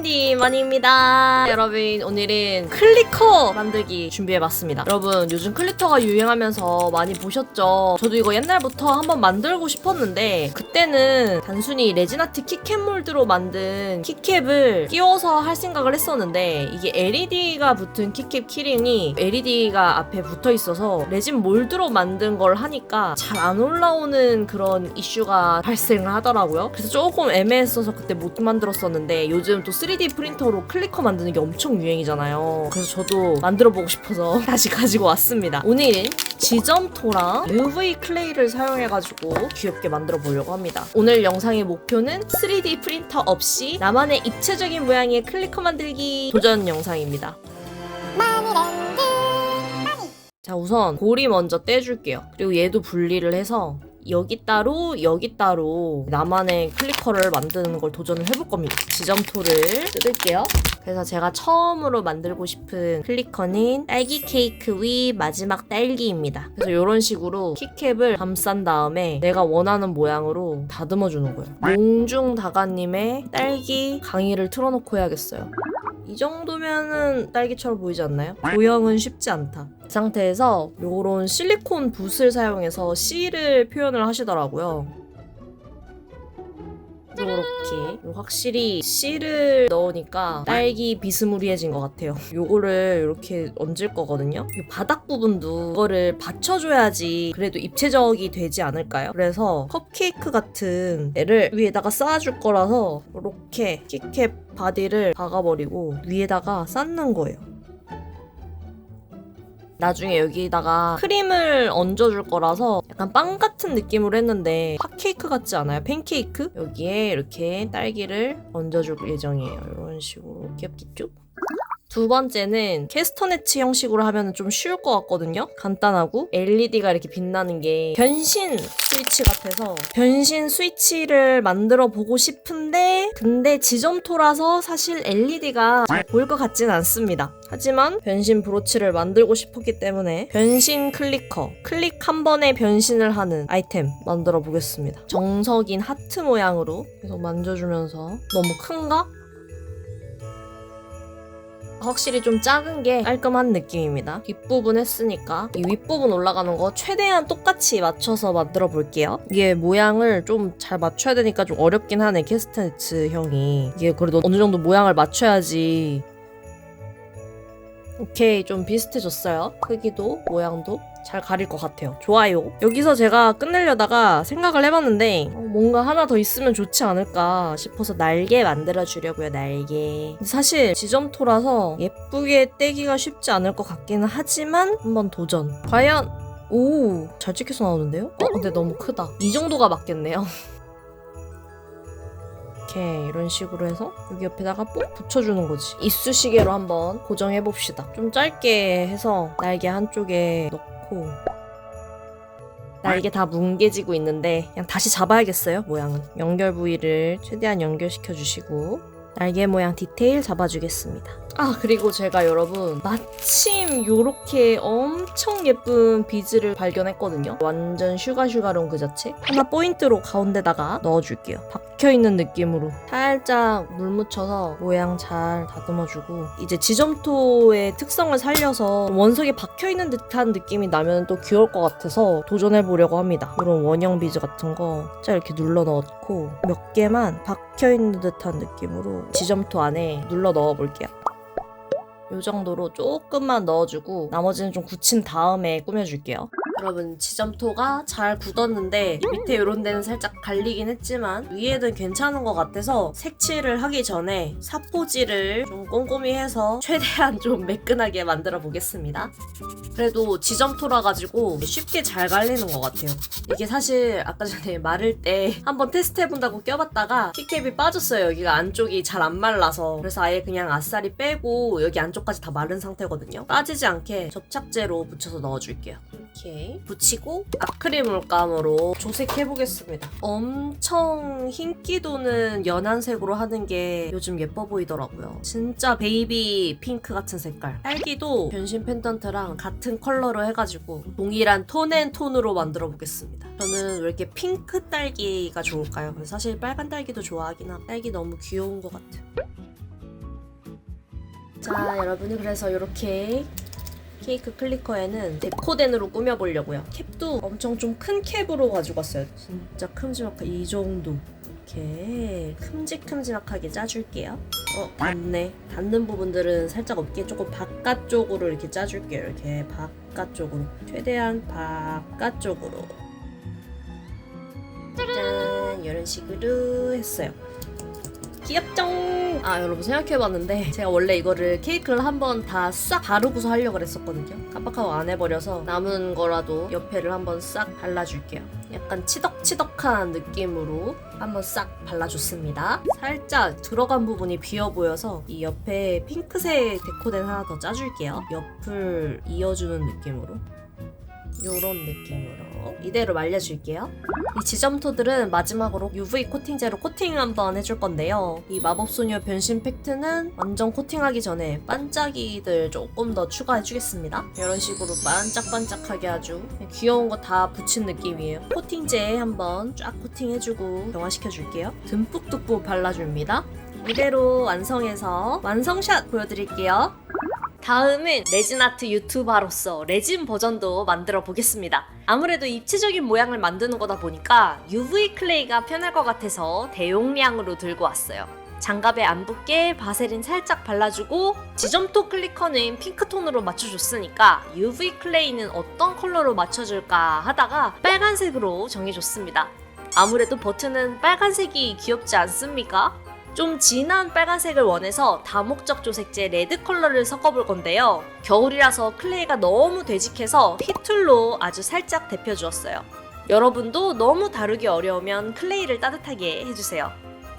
샌디머니입니다. 여러분, 오늘은 클리커 만들기 준비해봤습니다. 여러분, 요즘 클리커가 유행하면서 많이 보셨죠? 저도 이거 옛날부터 한번 만들고 싶었는데 그때는 단순히 레진아트 키캡 몰드로 만든 키캡을 끼워서 할 생각을 했었는데 이게 LED가 붙은 키캡 키링이 LED가 앞에 붙어있어서 레진 몰드로 만든 걸 하니까 잘 안 올라오는 그런 이슈가 발생을 하더라고요. 그래서 조금 애매했어서 그때 못 만들었었는데 요즘 또 3D 프린터로 클리커 만드는 게 엄청 유행이잖아요. 그래서 저도 만들어보고 싶어서 다시 가지고 왔습니다. 오늘은 지점토랑 UV 클레이를 사용해가지고 귀엽게 만들어 보려고 합니다. 오늘 영상의 목표는 3D 프린터 없이 나만의 입체적인 모양의 클리커 만들기 도전 영상입니다. 자, 우선 고리 먼저 떼줄게요. 그리고 얘도 분리를 해서 여기 따로 나만의 클리커를 만드는 걸 도전을 해볼 겁니다. 지점토를 뜯을게요. 그래서 제가 처음으로 만들고 싶은 클리커는 딸기 케이크 위 마지막 딸기입니다. 그래서 이런 식으로 키캡을 감싼 다음에 내가 원하는 모양으로 다듬어 주는 거예요. 몽중다가님의 딸기 강의를 틀어놓고 해야겠어요. 이 정도면은 딸기처럼 보이지 않나요? 조형은 쉽지 않다. 이 상태에서 요런 실리콘 붓을 사용해서 C를 표현을 하시더라고요. 요렇게 확실히 C를 넣으니까 딸기 비스무리해진 것 같아요. 요거를 이렇게 얹을 거거든요. 이 바닥 부분도 이거를 받쳐줘야지 그래도 입체적이 되지 않을까요? 그래서 컵케이크 같은 애를 위에다가 쌓아줄 거라서 이렇게 키캡 바디를 박아버리고 위에다가 쌓는 거예요. 나중에 여기다가 크림을 얹어줄 거라서 약간 빵 같은 느낌으로 했는데 팝케이크 같지 않아요? 팬케이크? 여기에 이렇게 딸기를 얹어줄 예정이에요. 이런 식으로 귀엽겠죠? 두 번째는 캐스터네츠 형식으로 하면 좀 쉬울 것 같거든요? 간단하고 LED가 이렇게 빛나는 게 변신 스위치 같아서 변신 스위치를 만들어 보고 싶은데 근데 지점토라서 사실 LED가 잘 보일 것 같진 않습니다. 하지만 변신 브로치를 만들고 싶었기 때문에 변신 클리커, 클릭 한 번에 변신을 하는 아이템 만들어 보겠습니다. 정석인 하트 모양으로 계속 만져주면서 너무 큰가? 확실히 좀 작은 게 깔끔한 느낌입니다. 뒷부분 했으니까 이 윗부분 올라가는 거 최대한 똑같이 맞춰서 만들어 볼게요. 이게 모양을 좀 잘 맞춰야 되니까 좀 어렵긴 하네, 캐스터네츠 형이. 이게 그래도 어느 정도 모양을 맞춰야지. 오케이, 좀 비슷해졌어요. 크기도 모양도 잘 가릴 것 같아요. 좋아요. 여기서 제가 끝내려다가 생각을 해봤는데 뭔가 하나 더 있으면 좋지 않을까 싶어서 날개 만들어 주려고요. 날개. 근데 사실 지점토라서 예쁘게 떼기가 쉽지 않을 것 같기는 하지만 한번 도전. 과연 오, 잘 찍혀서 나오는데요? 근데 너무 크다. 이 정도가 맞겠네요. 이렇게 이런 식으로 해서 여기 옆에다가 뽁 붙여주는 거지. 이쑤시개로 한번 고정해봅시다. 좀 짧게 해서 날개 한쪽에 넣고 날개 다 뭉개지고 있는데 그냥 다시 잡아야겠어요. 모양은 연결 부위를 최대한 연결시켜 주시고 날개 모양 디테일 잡아주겠습니다. 아, 그리고 제가 여러분 마침 요렇게 엄청 예쁜 비즈를 발견했거든요. 완전 슈가롱 그 자체. 하나 포인트로 가운데다가 넣어줄게요. 박혀있는 느낌으로 살짝 물 묻혀서 모양 잘 다듬어주고 이제 지점토의 특성을 살려서 원석에 박혀있는 듯한 느낌이 나면 또 귀여울 것 같아서 도전해보려고 합니다. 이런 원형 비즈 같은 거 살짝 이렇게 눌러 넣고 몇 개만 박혀있는 듯한 느낌으로 지점토 안에 눌러 넣어볼게요. 이 정도로 조금만 넣어주고 나머지는 좀 굳힌 다음에 꾸며줄게요. 여러분, 지점토가 잘 굳었는데 밑에 이런 데는 살짝 갈리긴 했지만 위에는 괜찮은 것 같아서 색칠을 하기 전에 사포질을 좀 꼼꼼히 해서 최대한 좀 매끈하게 만들어 보겠습니다. 그래도 지점토라 가지고 쉽게 잘 갈리는 것 같아요. 이게 사실 아까 전에 마를 때 한번 테스트 해본다고 껴봤다가 키캡이 빠졌어요. 여기가 안쪽이 잘 안 말라서. 그래서 아예 그냥 아싸리 빼고 여기 안쪽까지 다 마른 상태거든요. 빠지지 않게 접착제로 붙여서 넣어줄게요. 이렇게 붙이고 아크릴 물감으로 조색해보겠습니다. 엄청 흰기 도는 연한 색으로 하는 게 요즘 예뻐 보이더라고요. 진짜 베이비 핑크 같은 색깔. 딸기도 변신 펜던트랑 같은 컬러로 해가지고 동일한 톤앤톤으로 만들어 보겠습니다. 저는 왜 이렇게 핑크 딸기가 좋을까요? 사실 빨간 딸기도 좋아하긴 하고 딸기 너무 귀여운 것 같아요. 자 여러분이 그래서 이렇게 케이크 클리커에는 데코덴으로 꾸며보려고요. 캡도 엄청 좀 큰 캡으로 가지고 왔어요. 진짜 큼지막하게 이 정도 이렇게 큼직큼직하게 짜줄게요. 닿네. 닿는 부분들은 살짝 없게 조금 바깥쪽으로 이렇게 짜줄게요. 이렇게 바깥쪽으로 최대한 바깥쪽으로 짠 이런 식으로 했어요. 귀엽죠? 아 여러분 생각해봤는데 제가 원래 이거를 케이크를 한번 다 싹 바르고서 하려고 그랬었거든요. 깜빡하고 안 해버려서 남은 거라도 옆에를 한번 싹 발라줄게요. 약간 치덕치덕한 느낌으로 한번 싹 발라줬습니다. 살짝 들어간 부분이 비어 보여서 이 옆에 핑크색 데코덴 하나 더 짜줄게요. 옆을 이어주는 느낌으로 요런 느낌으로 이대로 말려줄게요. 이 지점토들은 마지막으로 UV 코팅제로 코팅 한번 해줄 건데요. 이 마법소녀 변신 팩트는 완전 코팅하기 전에 반짝이들 조금 더 추가해주겠습니다. 이런 식으로 반짝반짝하게 아주 귀여운 거 다 붙인 느낌이에요. 코팅제 한번 쫙 코팅해주고 경화시켜줄게요. 듬뿍듬뿍 발라줍니다. 이대로 완성해서 완성샷 보여드릴게요. 다음은 레진아트 유튜버로서 레진 버전도 만들어 보겠습니다. 아무래도 입체적인 모양을 만드는 거다 보니까 UV 클레이가 편할 것 같아서 대용량으로 들고 왔어요. 장갑에 안 붙게 바세린 살짝 발라주고 지점토 클리커는 핑크톤으로 맞춰줬으니까 UV 클레이는 어떤 컬러로 맞춰줄까 하다가 빨간색으로 정해줬습니다. 아무래도 버튼은 빨간색이 귀엽지 않습니까? 좀 진한 빨간색을 원해서 다목적 조색제 레드 컬러를 섞어볼 건데요. 겨울이라서 클레이가 너무 되직해서 히툴로 아주 살짝 데펴주었어요. 여러분도 너무 다루기 어려우면 클레이를 따뜻하게 해주세요.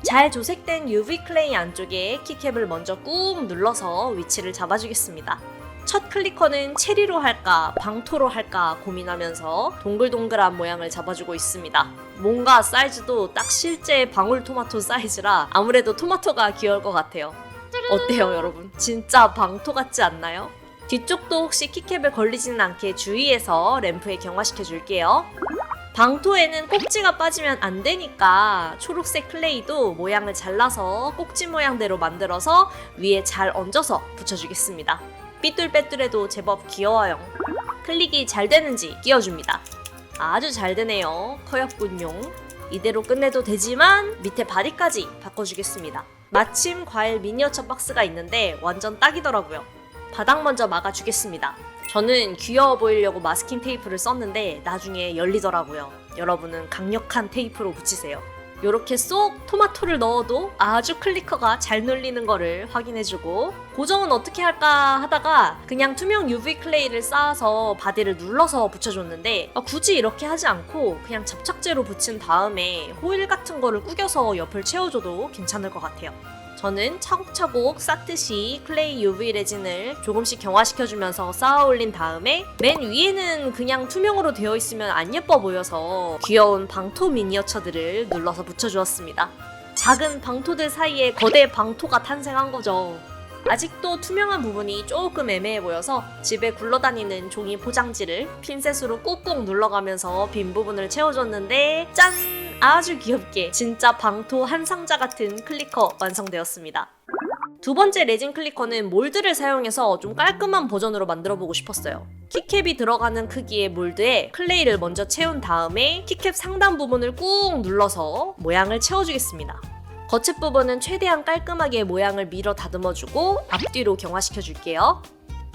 잘 조색된 UV 클레이 안쪽에 키캡을 먼저 꾹 눌러서 위치를 잡아주겠습니다. 첫 클리커는 체리로 할까 방토로 할까 고민하면서 동글동글한 모양을 잡아주고 있습니다. 뭔가 사이즈도 딱 실제 방울토마토 사이즈라 아무래도 토마토가 귀여울 것 같아요. 어때요 여러분? 진짜 방토 같지 않나요? 뒤쪽도 혹시 키캡에 걸리지는 않게 주의해서 램프에 경화시켜 줄게요. 방토에는 꼭지가 빠지면 안 되니까 초록색 클레이도 모양을 잘라서 꼭지 모양대로 만들어서 위에 잘 얹어서 붙여주겠습니다. 삐뚤빼뚤해도 제법 귀여워요. 클릭이 잘 되는지 끼워줍니다. 아주 잘 되네요. 커였군요. 이대로 끝내도 되지만 밑에 바디까지 바꿔주겠습니다. 마침 과일 미니어처 박스가 있는데 완전 딱이더라고요. 바닥 먼저 막아주겠습니다. 저는 귀여워 보이려고 마스킹 테이프를 썼는데 나중에 열리더라고요. 여러분은 강력한 테이프로 붙이세요. 요렇게 쏙 토마토를 넣어도 아주 클리커가 잘 눌리는 거를 확인해주고 고정은 어떻게 할까 하다가 그냥 투명 UV 클레이를 쌓아서 바디를 눌러서 붙여줬는데 굳이 이렇게 하지 않고 그냥 접착제로 붙인 다음에 호일 같은 거를 구겨서 옆을 채워줘도 괜찮을 것 같아요. 저는 차곡차곡 쌓듯이 클레이 UV 레진을 조금씩 경화시켜주면서 쌓아 올린 다음에 맨 위에는 그냥 투명으로 되어 있으면 안 예뻐 보여서 귀여운 방토 미니어처들을 눌러서 붙여주었습니다. 작은 방토들 사이에 거대 방토가 탄생한 거죠. 아직도 투명한 부분이 조금 애매해 보여서 집에 굴러다니는 종이 포장지를 핀셋으로 꾹꾹 눌러가면서 빈 부분을 채워줬는데 짠! 아주 귀엽게 진짜 방토 한 상자 같은 클리커 완성되었습니다. 두 번째 레진 클리커는 몰드를 사용해서 좀 깔끔한 버전으로 만들어보고 싶었어요. 키캡이 들어가는 크기의 몰드에 클레이를 먼저 채운 다음에 키캡 상단 부분을 꾹 눌러서 모양을 채워주겠습니다. 거측 부분은 최대한 깔끔하게 모양을 밀어 다듬어주고 앞뒤로 경화시켜줄게요.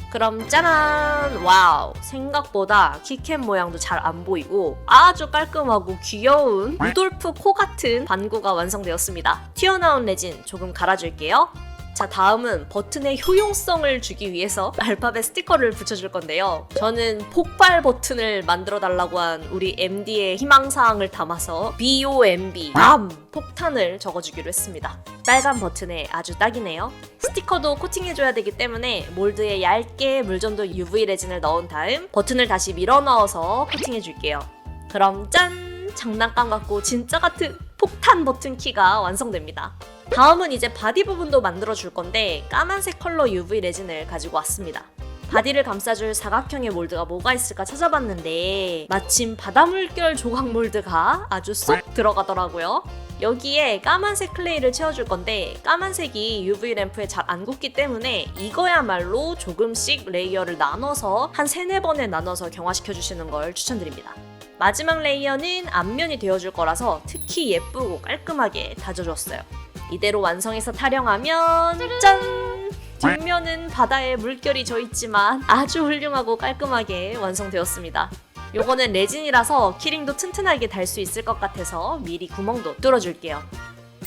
그럼 짜란! 와우! 생각보다 키캡 모양도 잘 안 보이고 아주 깔끔하고 귀여운 루돌프 코 같은 반구가 완성되었습니다. 튀어나온 레진 조금 갈아줄게요. 자, 다음은 버튼의 효용성을 주기 위해서 알파벳 스티커를 붙여줄 건데요. 저는 폭발 버튼을 만들어 달라고 한 우리 MD의 희망사항을 담아서 BOMB 람! 폭탄을 적어주기로 했습니다. 빨간 버튼에 아주 딱이네요. 스티커도 코팅해줘야 되기 때문에 몰드에 얇게 물전도 UV 레진을 넣은 다음 버튼을 다시 밀어 넣어서 코팅해줄게요. 그럼 짠! 장난감 같고 진짜 같은 폭탄 버튼 키가 완성됩니다. 다음은 이제 바디 부분도 만들어줄 건데 까만색 컬러 UV 레진을 가지고 왔습니다. 바디를 감싸줄 사각형의 몰드가 뭐가 있을까 찾아봤는데 마침 바다물결 조각 몰드가 아주 쏙 들어가더라고요. 여기에 까만색 클레이를 채워줄 건데 까만색이 UV 램프에 잘 안 굳기 때문에 이거야말로 조금씩 레이어를 나눠서 한 3-4번에 나눠서 경화시켜 주시는 걸 추천드립니다. 마지막 레이어는 앞면이 되어줄 거라서 특히 예쁘고 깔끔하게 다져줬어요. 이대로 완성해서 타령하면 짠! 뒷면은 바다에 물결이 져있지만 아주 훌륭하고 깔끔하게 완성되었습니다. 요거는 레진이라서 키링도 튼튼하게 달 수 있을 것 같아서 미리 구멍도 뚫어줄게요.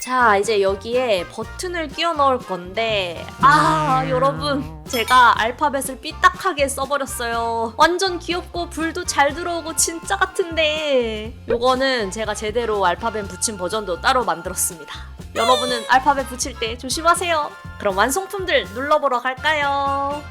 자, 이제 여기에 버튼을 끼워 넣을 건데 여러분, 제가 알파벳을 삐딱하게 써버렸어요. 완전 귀엽고 불도 잘 들어오고 진짜 같은데 요거는 제가 제대로 알파벳 붙인 버전도 따로 만들었습니다. 여러분은 알파벳 붙일 때 조심하세요. 그럼 완성품들 눌러보러 갈까요?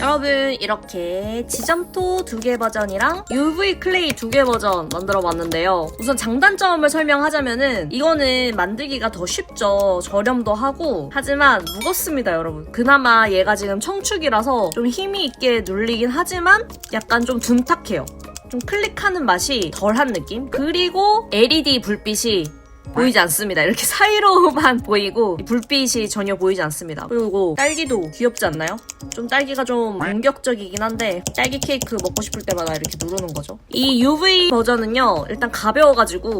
여러분, 이렇게 지점토 2개 버전이랑 UV 클레이 2개 버전 만들어 봤는데요. 우선 장단점을 설명하자면은 이거는 만들기가 더 쉽죠. 저렴도 하고. 하지만 무겁습니다, 여러분. 그나마 얘가 지금 청축이라서 좀 힘이 있게 눌리긴 하지만 약간 좀 둔탁해요. 좀 클릭하는 맛이 덜한 느낌? 그리고 LED 불빛이 보이지 않습니다. 이렇게 사이로만 보이고 불빛이 전혀 보이지 않습니다. 그리고 딸기도 귀엽지 않나요? 좀 딸기가 좀 공격적이긴 한데 딸기 케이크 먹고 싶을 때마다 이렇게 누르는 거죠. 이 UV 버전은요, 일단 가벼워가지고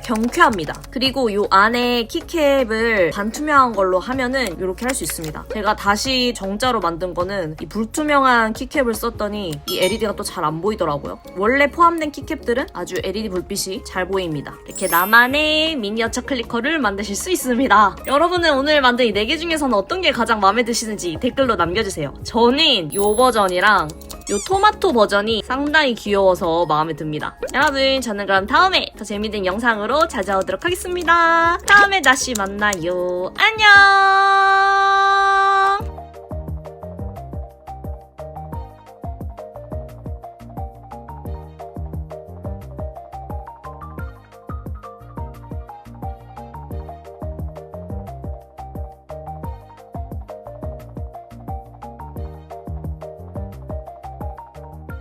경쾌합니다. 그리고 이 안에 키캡을 반투명한 걸로 하면은 이렇게 할 수 있습니다. 제가 다시 정자로 만든 거는 이 불투명한 키캡을 썼더니 이 LED가 또 잘 안 보이더라고요. 원래 포함된 키캡들은 아주 LED 불빛이 잘 보입니다. 이렇게 나만의 미니어처 클리커를 만드실 수 있습니다. 여러분은 오늘 만든 이 4개 중에서는 어떤 게 가장 마음에 드시는지 댓글로 남겨주세요. 저는 이 버전이랑 요 토마토 버전이 상당히 귀여워서 마음에 듭니다. 여러분, 저는 그럼 다음에 더 재밌는 영상으로 찾아오도록 하겠습니다. 다음에 다시 만나요. 안녕!